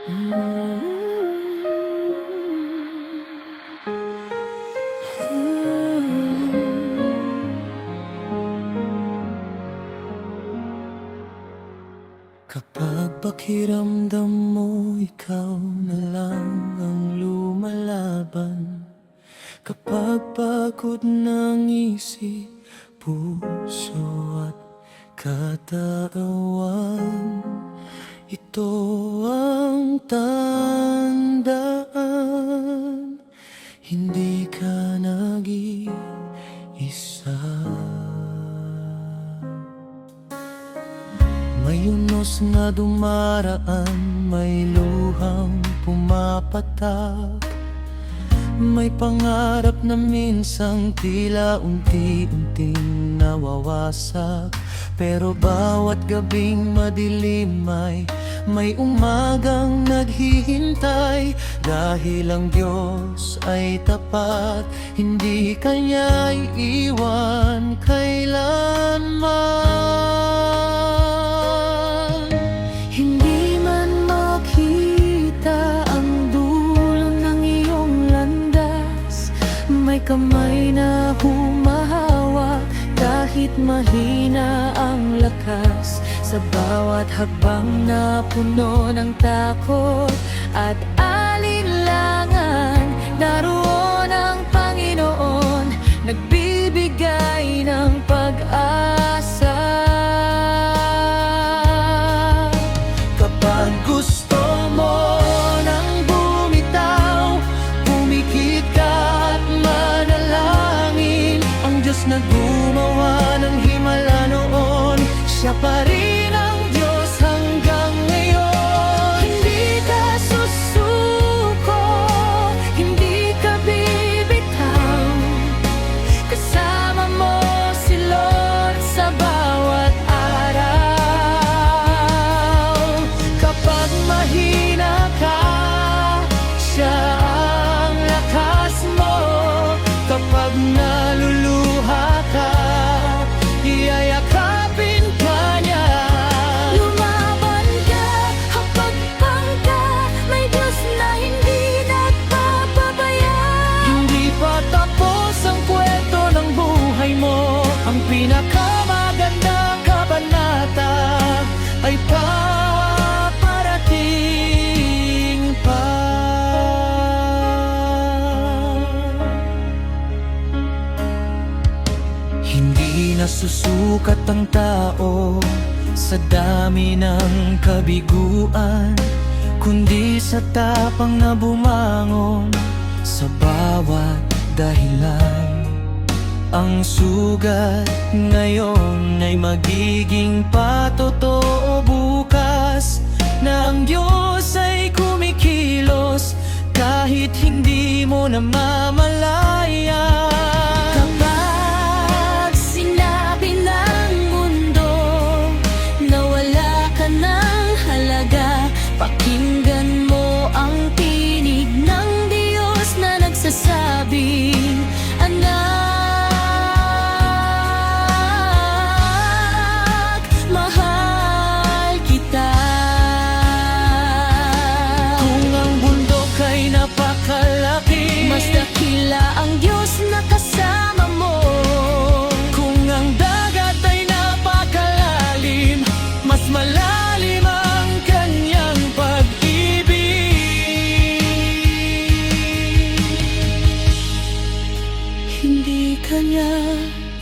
Kapag pakiramdam mo ikaw na lang ang lumalaban, kapag pagod ng isip, puso at katawan, ito ang tandaan, hindi ka nag-iisa. May unos na dumaraan, may luhang pumapatak, may pangarap na minsang tila unti-unting nawawasak. Pero bawat gabing madilim ay may umagang naghihintay, dahil ang Diyos ay tapat, hindi Kanya iiwan kailanman. Hindi man makita ang dulo ng iyong landas, may kamay na humahawak kahit mahina ang lakas. Sa bawat hakbang na puno ng takot at alinlangan, naroon ang Panginoon, nagbibigay ng pag-asa. Kapag gusto mo nang bumitaw, pumikit ka at manalangin. Ang Diyos na gumawa ng himala noon, Siya pa rin ang Diyos hanggang ngayon. Hindi ka susuko, hindi ka bibitaw, kasama mo si Lord sa bawat araw. Kapag mahina ka, Siya ang lakas mo. Kapag naluluha ka, iyayakapin ka niya. Lumaban ka, hapagpangka, may Diyos na hindi nagpapabaya. Hindi pa tapos ang kwento ng buhay mo, ang pinakamagandang kabanata ay paparating pa. Hindi nasusukat ang tao sa dami ng kabiguan, kundi sa tapang na bumangon sa bawat dahilan. Ang sugat ngayon ay magiging patotoo bukas, na ang Diyos ay kumikilos kahit hindi mo namamalayan. Kapag sinabi ng mundo na wala ka ng halaga, pakinggan mo ang tinig ng Diyos na nagsasabing, anak, mahal kita. Kung ang bundok ay napakalaki, mas dakila ang Diyos na kasama mo. Kung ang dagat ay napakalalim, mas malalim ang Kanyang pag-ibig. Hindi Kanya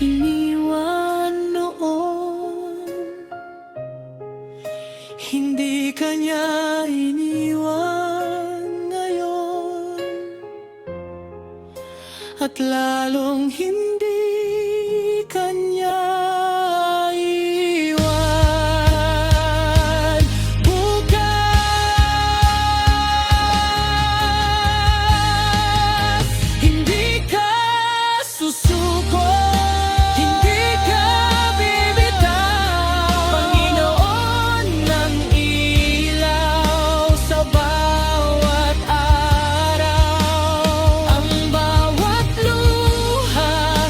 iniwan noon, hindi Kanya iniwan ngayon, at lalong hindi Kanya iiwan bukas. Hindi ka susuko, hindi ka bibitaw. Panginoon ng ilaw sa bawat araw, ang bawat luha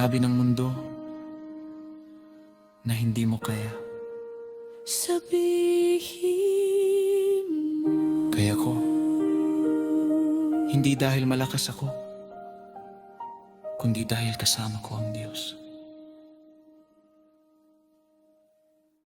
Sinabi ng mundo na hindi mo kaya. Sabihin mo Kaya ko, hindi dahil malakas ako, kundi dahil kasama ko ang Diyos.